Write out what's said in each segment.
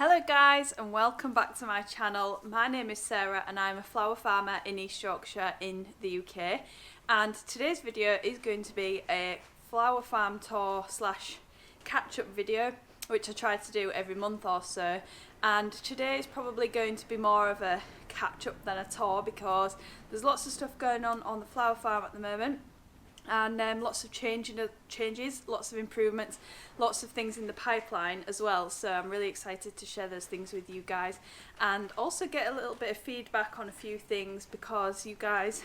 Hello guys and welcome back to my channel. My name is Sarah and I'm a flower farmer in East Yorkshire in the UK, and today's video is going to be a flower farm tour slash catch-up video which I try to do every month or so, and today is probably going to be more of a catch-up than a tour because there's lots of stuff going on the flower farm at the moment. And lots of changes, lots of improvements, lots of things in the pipeline as well. So I'm really excited to share those things with you guys and also get a little bit of feedback on a few things because you guys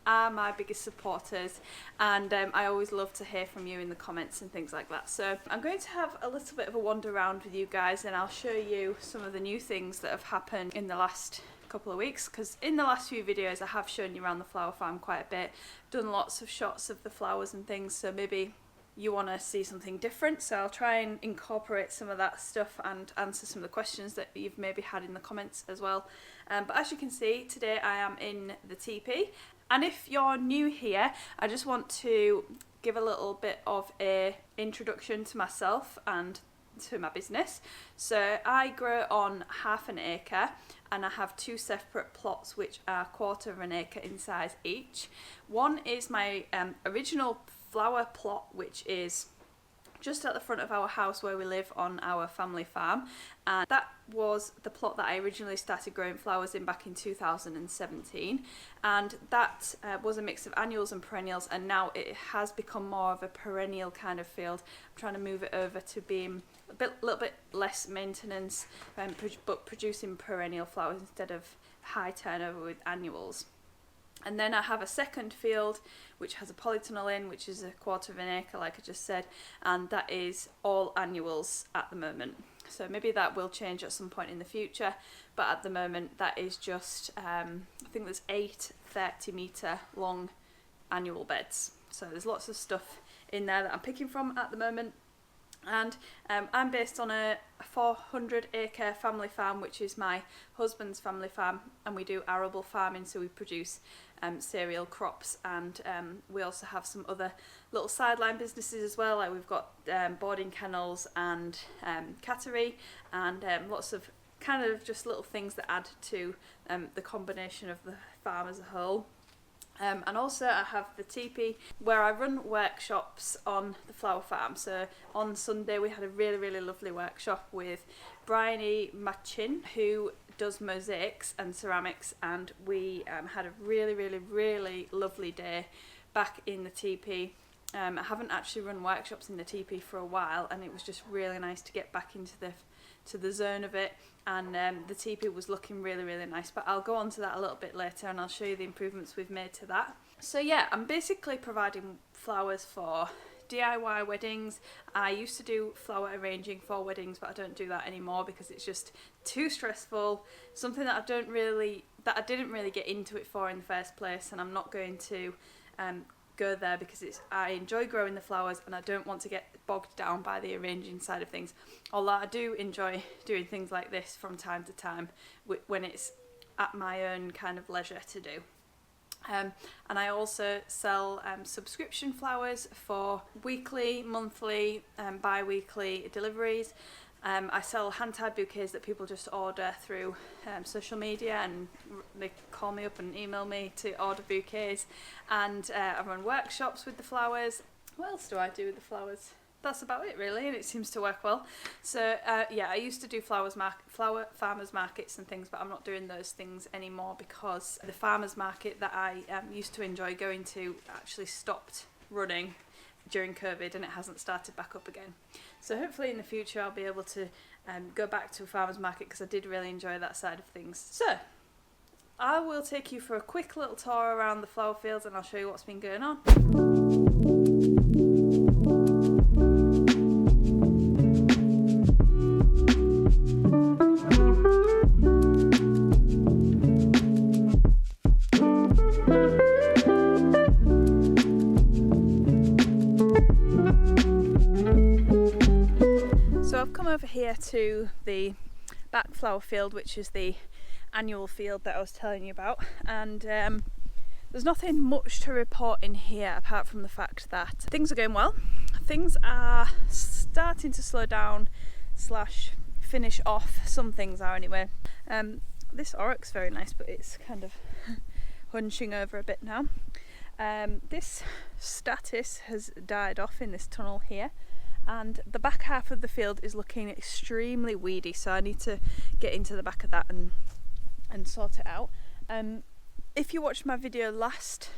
are my biggest supporters, and I always love to hear from you in the comments and things like that. So I'm going to have a little bit of a wander around with you guys and I'll show you some of the new things that have happened in the last couple of weeks, because in the last few videos I have shown you around the flower farm quite a bit, done lots of shots of the flowers and things, so maybe you want to see something different, so I'll try and incorporate some of that stuff and answer some of the questions that you've maybe had in the comments as well. But as you can see, today I am in the teepee, and if you're new here, I just want to give a little bit of a introduction to myself and to my business. So I grow on half an acre and I have two separate plots which are 1/4 of an acre in size each. One is my original flower plot, which is just at the front of our house where we live on our family farm, and that was the plot that I originally started growing flowers in back in 2017, and that was a mix of annuals and perennials, and now it has become more of a perennial kind of field. I'm trying to move it over to being a little bit less maintenance, but producing perennial flowers instead of high turnover with annuals. And then I have a second field which has a polytunnel in, which is 1/4 of an acre like I just said, and that is all annuals at the moment. So maybe that will change at some point in the future, but at the moment that is just, I think there's 8 30-metre long annual beds. So there's lots of stuff in there that I'm picking from at the moment. And I'm based on a 400-acre family farm, which is my husband's family farm, and we do arable farming, so we produce cereal crops, and we also have some other little sideline businesses as well, like we've got boarding kennels and cattery, and lots of kind of just little things that add to the combination of the farm as a whole. And also I have the teepee where I run workshops on the flower farm. So on Sunday we had a really lovely workshop with Bryony Machin, who does mosaics and ceramics, and we had a really lovely day back in the teepee. I haven't actually run workshops in the teepee for a while, and it was just really nice to get back into the zone of it, and the teepee was looking really nice, but I'll go on to that a little bit later and I'll show you the improvements we've made to that. So yeah, I'm basically providing flowers for DIY weddings. I used to do flower arranging for weddings, but I don't do that anymore because it's just too stressful, something that I didn't really get into it for in the first place, and I'm not going to go there because I enjoy growing the flowers and I don't want to get bogged down by the arranging side of things, although I do enjoy doing things like this from time to time when it's at my own kind of leisure to do. And I also sell subscription flowers for weekly, monthly, bi-weekly deliveries. I sell hand-tied bouquets that people just order through social media, and they call me up and email me to order bouquets, and I run workshops with the flowers. What else do I do with the flowers? That's about it really, and it seems to work well. So yeah, I used to do flower farmers markets and things, but I'm not doing those things anymore because the farmers market that I used to enjoy going to actually stopped running during COVID, and it hasn't started back up again. So hopefully in the future I'll be able to go back to a farmers market because I did really enjoy that side of things. So I will take you for a quick little tour around the flower fields and I'll show you what's been going on. Over here to the back flower field, which is the annual field that I was telling you about, and there's nothing much to report in here apart from the fact that things are going well. Things are starting to slow down / finish off. Some things are anyway. This aurochs very nice, but it's kind of hunching over a bit now. This statice has died off in this tunnel here, and the back half of the field is looking extremely weedy, so I need to get into the back of that and sort it out. If you watched my video last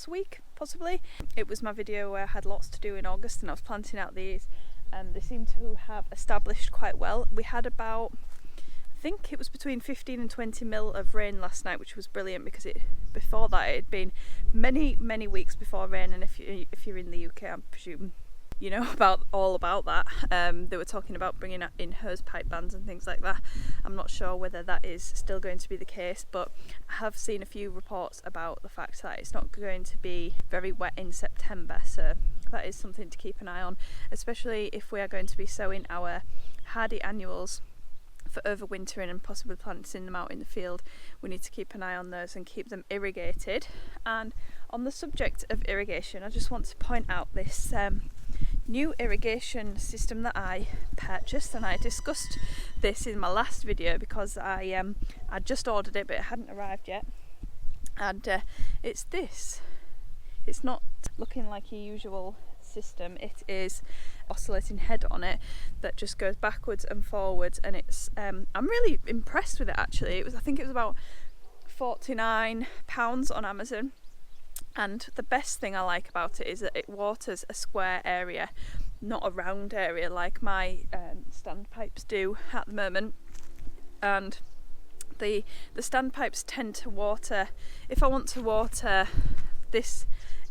week possibly, it was my video where I had lots to do in August and I was planting out these, and they seem to have established quite well. We had about, I think it was between 15 and 20 mil of rain last night, which was brilliant because before that it had been many weeks before rain, and if you're in the UK, I presume you know all about that. They were talking about bringing in hose pipe bans and things like that. I'm not sure whether that is still going to be the case, but I have seen a few reports about the fact that it's not going to be very wet in September, so that is something to keep an eye on, especially if we are going to be sowing our hardy annuals for overwintering and possibly planting them out in the field. We need to keep an eye on those and keep them irrigated. And on the subject of irrigation, I just want to point out this new irrigation system that I purchased, and I discussed this in my last video because I just ordered it but it hadn't arrived yet, and it's this. It's not looking like your usual system. It is oscillating head on it that just goes backwards and forwards, and it's I'm really impressed with it actually. I think it was about £49 on Amazon. And the best thing I like about it is that it waters a square area, not a round area like my standpipes do at the moment. And the standpipes tend to water, if I want to water this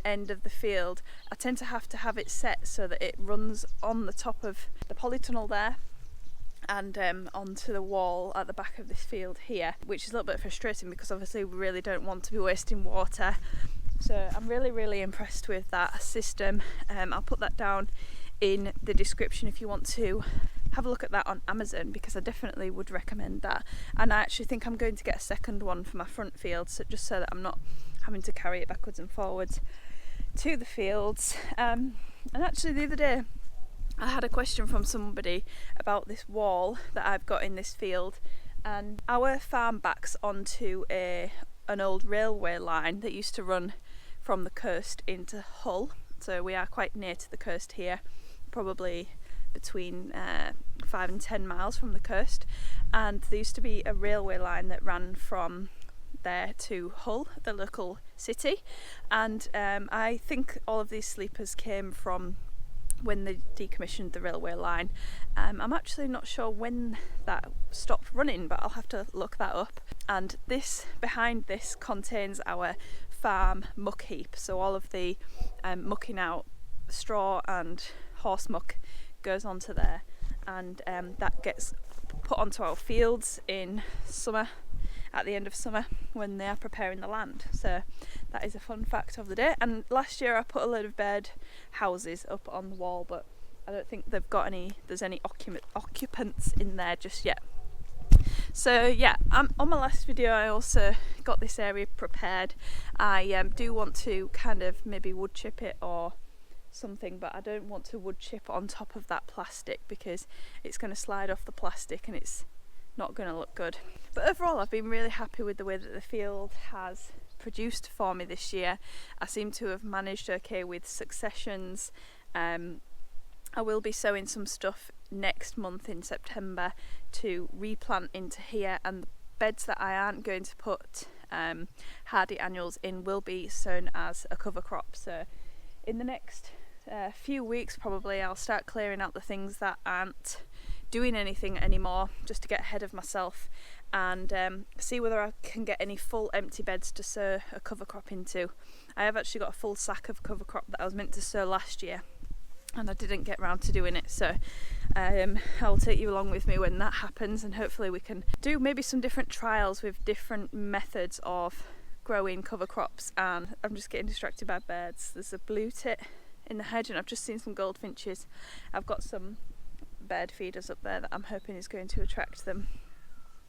end of the field, I tend to have it set so that it runs on the top of the polytunnel there and onto the wall at the back of this field here, which is a little bit frustrating because obviously we really don't want to be wasting water. So I'm really impressed with that system. I'll put that down in the description if you want to have a look at that on Amazon, because I definitely would recommend that. And I actually think I'm going to get a second one for my front field, so just so that I'm not having to carry it backwards and forwards to the fields. And actually the other day I had a question from somebody about this wall that I've got in this field, and our farm backs onto an old railway line that used to run from the coast into Hull, so we are quite near to the coast here, probably between 5 and 10 miles from the coast. And there used to be a railway line that ran from there to Hull, the local city, and I think all of these sleepers came from when they decommissioned the railway line. I'm actually not sure when that stopped running, but I'll have to look that up. And this, behind this, contains our farm muck heap, so all of the mucking out straw and horse muck goes onto there, and that gets put onto our fields in summer, at the end of summer when they are preparing the land. So that is a fun fact of the day. And last year I put a load of bird houses up on the wall, but I don't think there's any occupants in there just yet. So yeah, on my last video I also got this area prepared. I do want to kind of maybe wood chip it or something, but I don't want to wood chip on top of that plastic because it's going to slide off the plastic and it's not going to look good. But overall I've been really happy with the way that the field has produced for me this year. I seem to have managed okay with successions. I will be sowing some stuff next month in September to replant into here, and the beds that I aren't going to put hardy annuals in will be sown as a cover crop. So in the next few weeks probably I'll start clearing out the things that aren't doing anything anymore, just to get ahead of myself and see whether I can get any full empty beds to sow a cover crop into. I have actually got a full sack of cover crop that I was meant to sow last year and I didn't get round to doing it, so I'll take you along with me when that happens, and hopefully we can do maybe some different trials with different methods of growing cover crops. And I'm just getting distracted by birds. There's a blue tit in the hedge and I've just seen some goldfinches. I've got some bird feeders up there that I'm hoping is going to attract them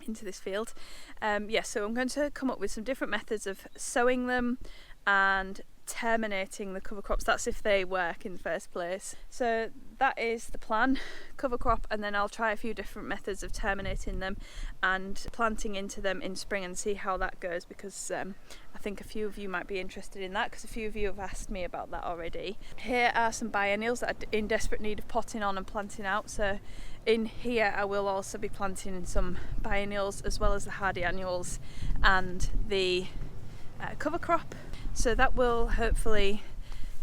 into this field. So I'm going to come up with some different methods of sowing them and terminating the cover crops. That's if they work in the first place. So that is the plan, cover crop, and then I'll try a few different methods of terminating them and planting into them in spring and see how that goes, because I think a few of you might be interested in that, because a few of you have asked me about that already. Here are some biennials that are in desperate need of potting on and planting out. So in here I will also be planting some biennials as well as the hardy annuals and the cover crop. So that will hopefully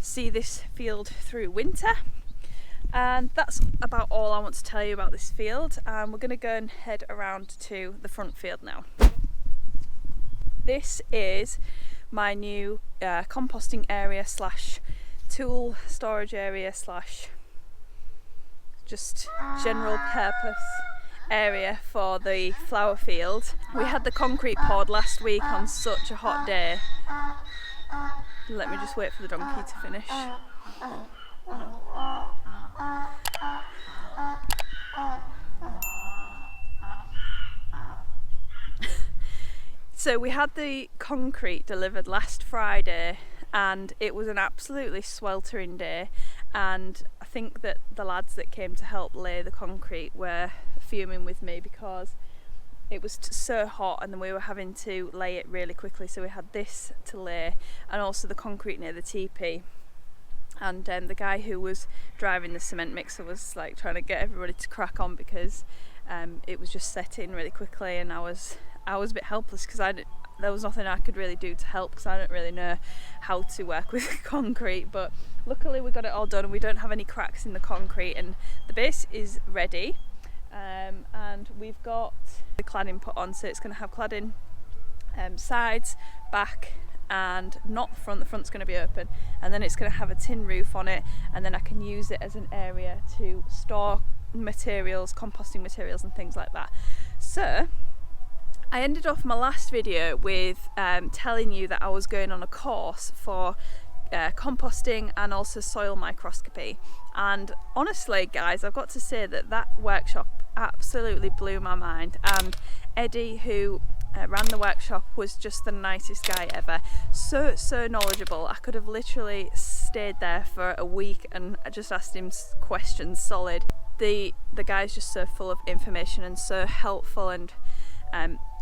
see this field through winter. And that's about all I want to tell you about this field, and we're going to go and head around to the front field now. This is my new composting area slash tool storage area slash just general purpose area for the flower field. We had the concrete poured last week on such a hot day. Let me just wait for the donkey to finish. So we had the concrete delivered last Friday, and it was an absolutely sweltering day, and I think that the lads that came to help lay the concrete were fuming with me because it was so hot, and then we were having to lay it really quickly. So we had this to lay and also the concrete near the teepee. And the guy who was driving the cement mixer was like trying to get everybody to crack on because it was just setting really quickly, and I was a bit helpless because there was nothing I could really do to help because I don't really know how to work with concrete. But luckily we got it all done, and we don't have any cracks in the concrete, and the base is ready. And we've got the cladding put on, so it's going to have cladding sides, back, and not the front. The front's going to be open, and then it's going to have a tin roof on it, and then I can use it as an area to store materials, composting materials and things like that. So I ended off my last video with telling you that I was going on a course for composting and also soil microscopy, and honestly guys, I've got to say that workshop absolutely blew my mind, and Eddie, who ran the workshop, was just the nicest guy ever. So knowledgeable. I could have literally stayed there for a week and just asked him questions solid. The guy's just so full of information and so helpful and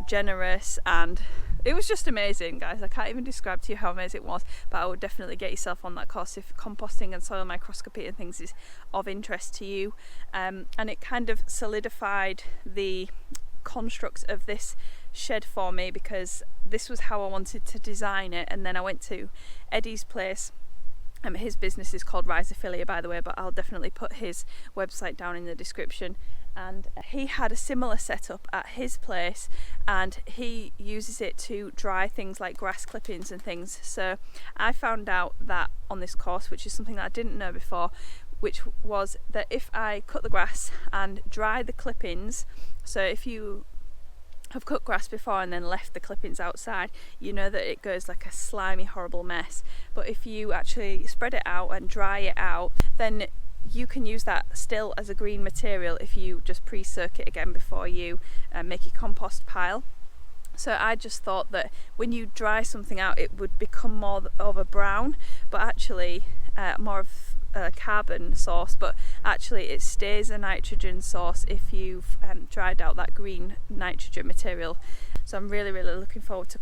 generous, and it was just amazing, guys. I can't even describe to you how amazing it was, but I would definitely get yourself on that course if composting and soil microscopy and things is of interest to you. And it kind of solidified the construct of this shed for me, because this was how I wanted to design it. And then I went to Eddie's place. His business is called Rhizophilia, by the way, but I'll definitely put his website down in the description. And he had a similar setup at his place, and he uses it to dry things like grass clippings and things. So I found out that on this course, which is something that I didn't know before, which was that if I cut the grass and dry the clippings, so if you have cut grass before and then left the clippings outside, you know that it goes like a slimy, horrible mess. But if you actually spread it out and dry it out, then you can use that still as a green material if you just pre-soak it again before you make your compost pile. So I just thought that when you dry something out, it would become more of a brown, but actually more of a carbon source, but actually it stays a nitrogen source if you've dried out that green nitrogen material. So I'm really looking forward to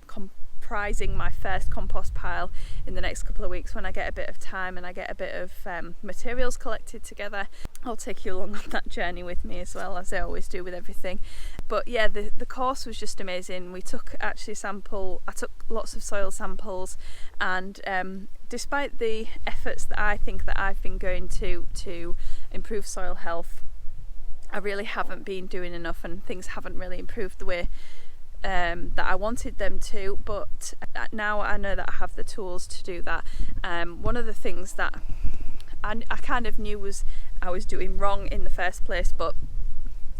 comprising my first compost pile in the next couple of weeks when I get a bit of time and I get a bit of materials collected together. I'll take you along on that journey with me as well, as I always do with everything. But yeah, the course was just amazing. We took I took lots of soil samples, and despite the efforts that I think that I've been going to improve soil health, I really haven't been doing enough, and things haven't really improved the way that I wanted them to. But now I know that I have the tools to do that. One of the things that I kind of knew I was doing wrong in the first place, but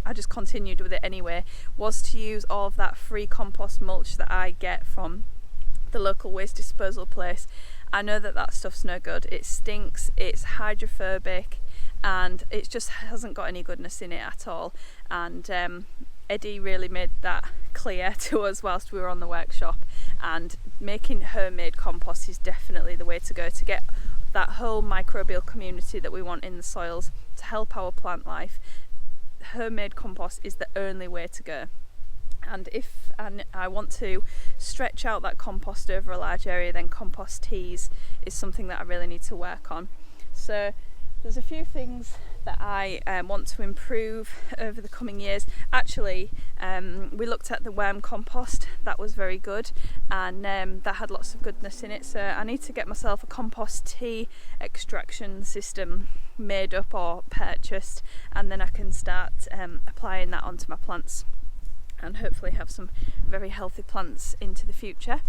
I just continued with it anyway, was to use all of that free compost mulch that I get from the local waste disposal place. I know that stuff's no good. It stinks, it's hydrophobic, and it just hasn't got any goodness in it at all. And Eddie really made that clear to us whilst we were on the workshop, and making homemade compost is definitely the way to go to get that whole microbial community that we want in the soils to help our plant life. Homemade compost is the only way to go. And if I want to stretch out that compost over a large area, then compost teas is something that I really need to work on. So there's a few things that I want to improve over the coming years. Actually, we looked at the worm compost. That was very good, and that had lots of goodness in it. So I need to get myself a compost tea extraction system made up or purchased, and then I can start applying that onto my plants and hopefully have some very healthy plants into the future.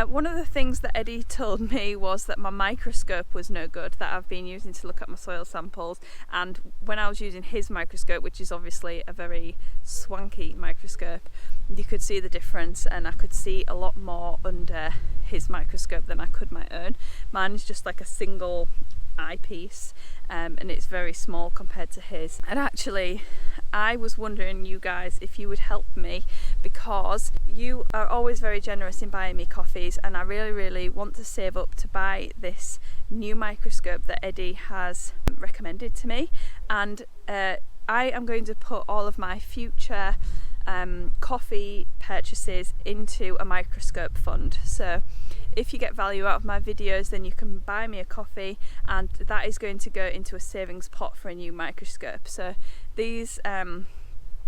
One of the things that Eddie told me was that my microscope was no good, that I've been using to look at my soil samples, and when I was using his microscope, which is obviously a very swanky microscope, you could see the difference, and I could see a lot more under his microscope than I could my own. Mine is just like a single eyepiece, and it's very small compared to his. And actually, I was wondering, you guys, if you would help me, because you are always very generous in buying me coffees, and I really want to save up to buy this new microscope that Eddie has recommended to me. And I am going to put all of my future coffee purchases into a microscope fund. So if you get value out of my videos, then you can buy me a coffee, and that is going to go into a savings pot for a new microscope. So these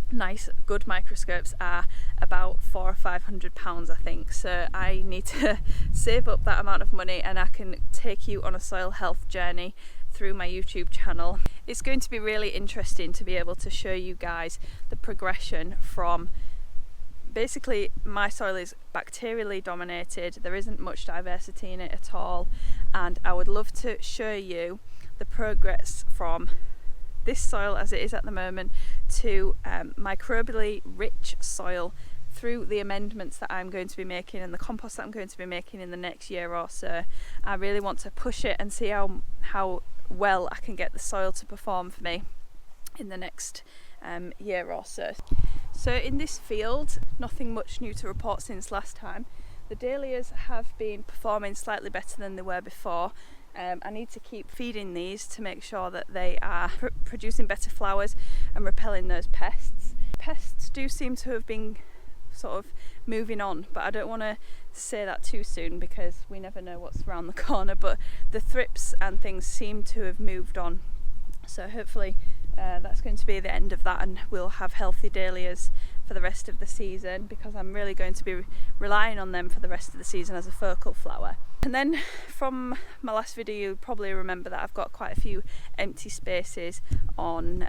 nice good microscopes are about £400 or £500, I think. So I need to save up that amount of money, and I can take you on a soil health journey through my YouTube channel. It's going to be really interesting to be able to show you guys the progression from basically my soil is bacterially dominated, there isn't much diversity in it at all, and I would love to show you the progress from this soil as it is at the moment to microbially rich soil through the amendments that I'm going to be making and the compost that I'm going to be making in the next year or so. I really want to push it and see how well I can get the soil to perform for me in the next year or so. So in this field, nothing much new to report since last time. The dahlias have been performing slightly better than they were before. I need to keep feeding these to make sure that they are producing better flowers and repelling those pests. Pests do seem to have been sort of moving on, but I don't want to say that too soon because we never know what's around the corner. But the thrips and things seem to have moved on, so hopefully that's going to be the end of that, and we'll have healthy dahlias for the rest of the season, because I'm really going to be relying on them for the rest of the season as a focal flower. And then from my last video, you'll probably remember that I've got quite a few empty spaces on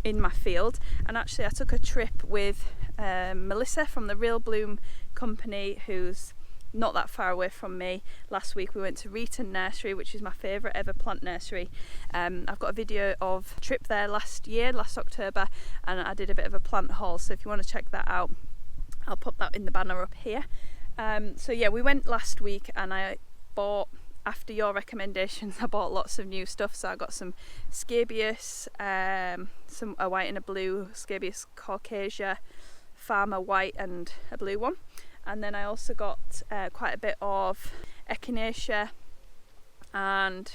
in my field, and actually I took a trip with Melissa from the Real Bloom company, who's not that far away from me. Last week we went to Reeton Nursery, which is my favourite ever plant nursery. I've got a video of a trip there last October, and I did a bit of a plant haul, so if you want to check that out, I'll put that in the banner up here. So yeah, we went last week, and I bought, after your recommendations, I bought lots of new stuff. So I got some scabious, a white and a blue scabious caucasia, farmer white and a blue one. And then I also got quite a bit of echinacea, and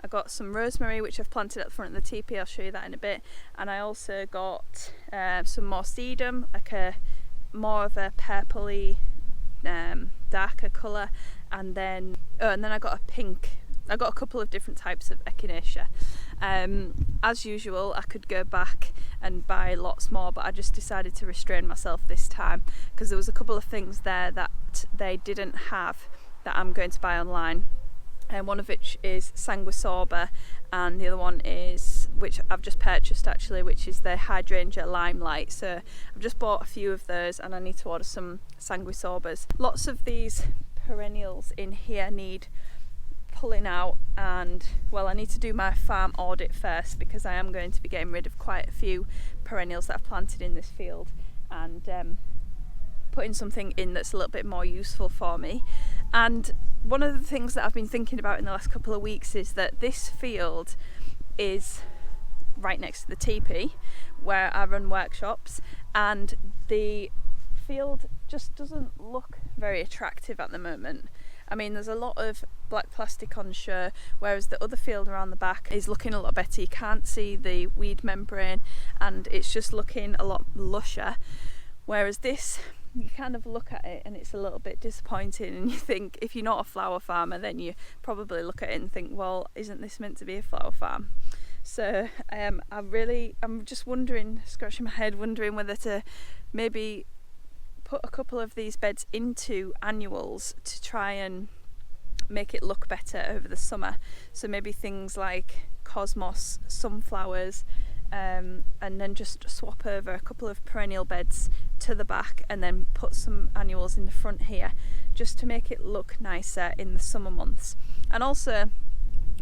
I got some rosemary, which I've planted at the front of the teepee. I'll show you that in a bit. And I also got some more sedum, like more of a purpley, darker colour. And then I got a pink. I got a couple of different types of echinacea. As usual, I could go back and buy lots more, but I just decided to restrain myself this time because there was a couple of things there that they didn't have that I'm going to buy online. And one of which is sanguisorba, and the other one is, which I've just purchased actually, which is the hydrangea limelight. So I've just bought a few of those, and I need to order some sanguisorbas. Lots of these perennials in here need pulling out, and well, I need to do my farm audit first, because I am going to be getting rid of quite a few perennials that I've planted in this field, and putting something in that's a little bit more useful for me. And one of the things that I've been thinking about in the last couple of weeks is that this field is right next to the teepee where I run workshops, and the field just doesn't look very attractive at the moment. I mean, there's a lot of black plastic on show, whereas the other field around the back is looking a lot better. You can't see the weed membrane and it's just looking a lot lusher, whereas this, you kind of look at it and it's a little bit disappointing, and you think, if you're not a flower farmer, then you probably look at it and think, well, isn't this meant to be a flower farm? So I'm just wondering, scratching my head, wondering whether to maybe put a couple of these beds into annuals to try and make it look better over the summer. So maybe things like cosmos, sunflowers, and then just swap over a couple of perennial beds to the back and then put some annuals in the front here, just to make it look nicer in the summer months. And also,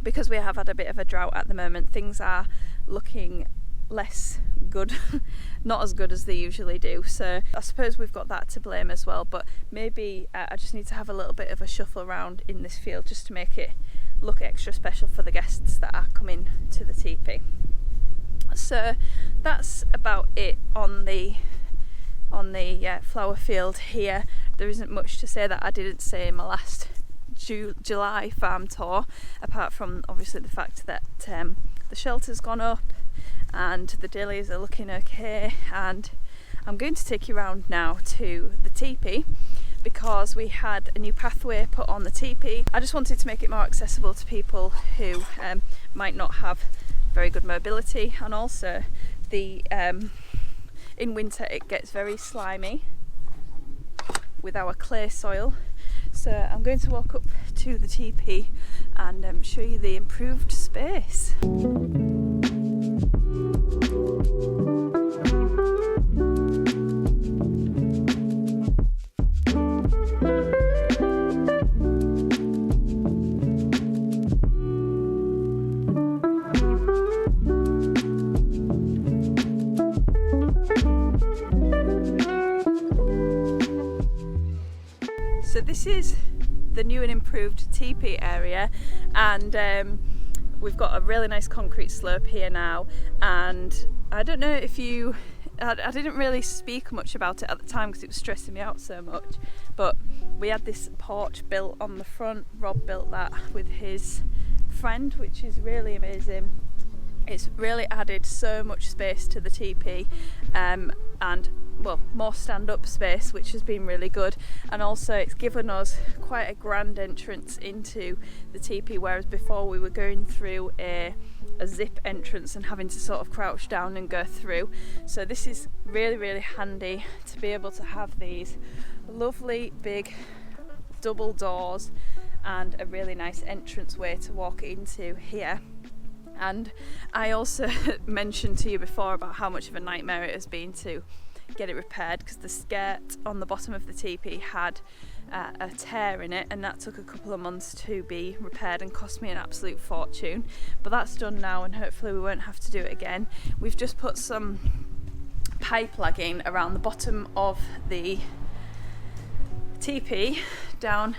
because we have had a bit of a drought at the moment, things are looking less good, not as good as they usually do. So I suppose we've got that to blame as well, but maybe I just need to have a little bit of a shuffle around in this field just to make it look extra special for the guests that are coming to the teepee. So that's about it on the flower field here. There isn't much to say that I didn't say in my last July farm tour, apart from obviously the fact that the shelter's gone up and the dahlias are looking okay. And I'm going to take you around now to the teepee, because we had a new pathway put on the teepee. I just wanted to make it more accessible to people who might not have very good mobility, and also the in winter it gets very slimy with our clay soil. So I'm going to walk up to the teepee and show you the improved space. So this is the new and improved teepee area, and we've got a really nice concrete slope here now. And I don't know if I didn't really speak much about it at the time because it was stressing me out so much, but we had this porch built on the front. Rob built that with his friend, which is really amazing. It's really added so much space to the teepee, and well, more stand-up space, which has been really good. And also it's given us quite a grand entrance into the teepee, whereas before we were going through a zip entrance and having to sort of crouch down and go through. So this is really handy to be able to have these lovely big double doors and a really nice entrance way to walk into here. And I also mentioned to you before about how much of a nightmare it has been to get it repaired, because the skirt on the bottom of the teepee had a tear in it, and that took a couple of months to be repaired and cost me an absolute fortune. But that's done now, and hopefully we won't have to do it again. We've just put some pipe lagging around the bottom of the teepee down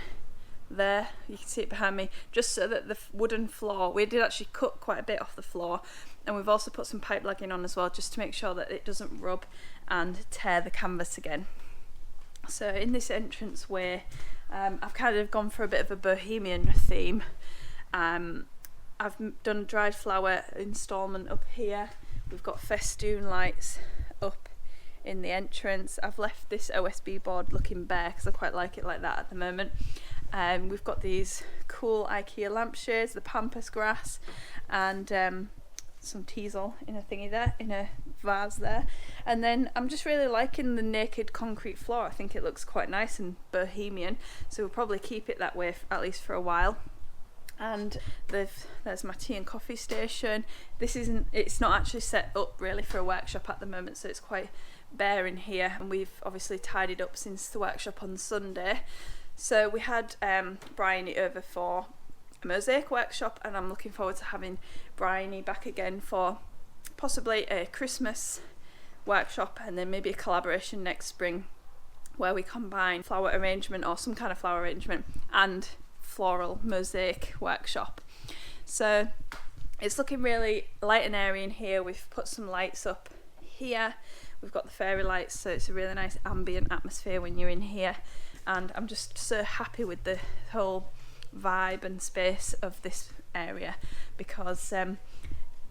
there, you can see it behind me, just so that the wooden floor, we did actually cut quite a bit off the floor, and we've also put some pipe lagging on as well, just to make sure that it doesn't rub and tear the canvas again. So in this entrance way, I've kind of gone for a bit of a bohemian theme. I've done a dried flower installment up here. We've got festoon lights up in the entrance. I've left this OSB board looking bare because I quite like it like that at the moment. We've got these cool IKEA lampshades, the pampas grass, and some teasel in a thingy there, in a vase there. And then I'm just really liking the naked concrete floor. I think it looks quite nice and bohemian, so we'll probably keep it that way at least for a while. And there's my tea and coffee station. It's not actually set up really for a workshop at the moment, so it's quite bare in here, and we've obviously tidied up since the workshop on Sunday. So we had Bryony over for a mosaic workshop, and I'm looking forward to having Bryony back again for possibly a Christmas workshop, and then maybe a collaboration next spring where we combine flower arrangement or some kind of flower arrangement and floral mosaic workshop. So it's looking really light and airy in here. We've put some lights up here. We've got the fairy lights, so it's a really nice ambient atmosphere when you're in here. And I'm just so happy with the whole vibe and space of this area, because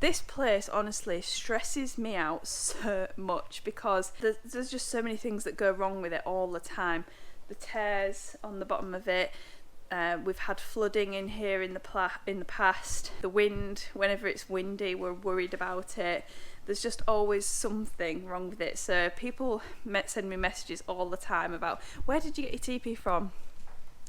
this place honestly stresses me out so much, because there's just so many things that go wrong with it all the time. The tears on the bottom of it. We've had flooding in here in the past. The wind, whenever it's windy, we're worried about it. There's just always something wrong with it. So people send me messages all the time about, where did you get your teepee from?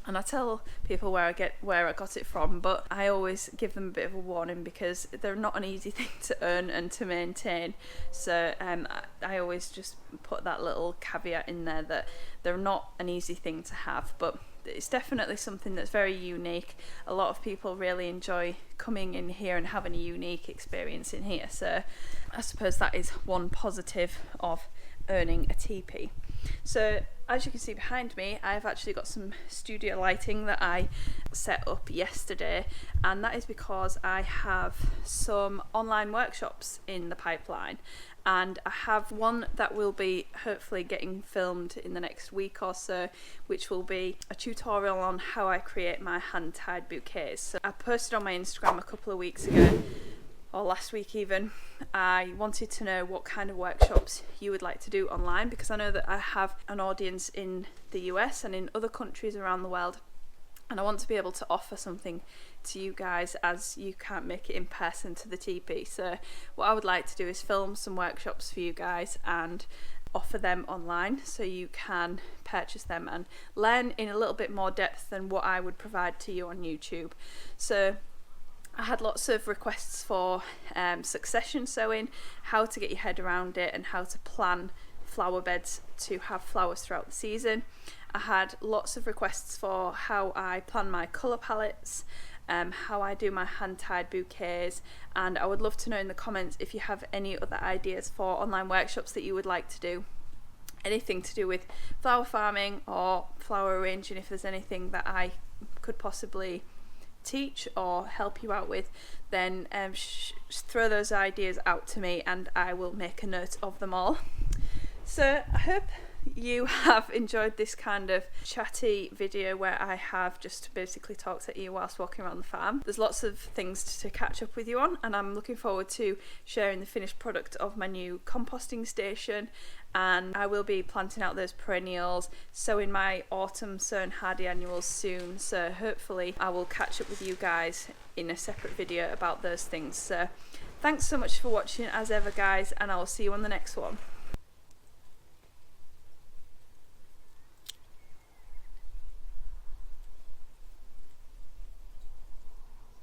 And I tell people where I got it from, but I always give them a bit of a warning, because they're not an easy thing to earn and to maintain. So I always just put that little caveat in there that they're not an easy thing to have, but it's definitely something that's very unique. A lot of people really enjoy coming in here and having a unique experience in here. So I suppose that is one positive of earning a teepee. So as you can see behind me, I've actually got some studio lighting that I set up yesterday, and that is because I have some online workshops in the pipeline, and I have one that will be hopefully getting filmed in the next week or so, which will be a tutorial on how I create my hand-tied bouquets. So I posted on my Instagram a couple of weeks ago, or last week even. I wanted to know what kind of workshops you would like to do online, because I know that I have an audience in the US and in other countries around the world, and I want to be able to offer something to you guys, as you can't make it in person to the teepee. So what I would like to do is film some workshops for you guys and offer them online, so you can purchase them and learn in a little bit more depth than what I would provide to you on YouTube. So I had lots of requests for succession sowing, how to get your head around it, and how to plan flower beds to have flowers throughout the season. I had lots of requests for how I plan my colour palettes, how I do my hand-tied bouquets, and I would love to know in the comments if you have any other ideas for online workshops that you would like to do. Anything to do with flower farming or flower arranging, if there's anything that I could possibly teach or help you out with, then throw those ideas out to me and I will make a note of them all. So I hope you have enjoyed this kind of chatty video where I have just basically talked at you whilst walking around the farm. There's lots of things to catch up with you on, and I'm looking forward to sharing the finished product of my new composting station, and I will be planting out those perennials, sowing my autumn sown hardy annuals soon, so hopefully I will catch up with you guys in a separate video about those things. So thanks so much for watching as ever guys, and I will see you on the next one.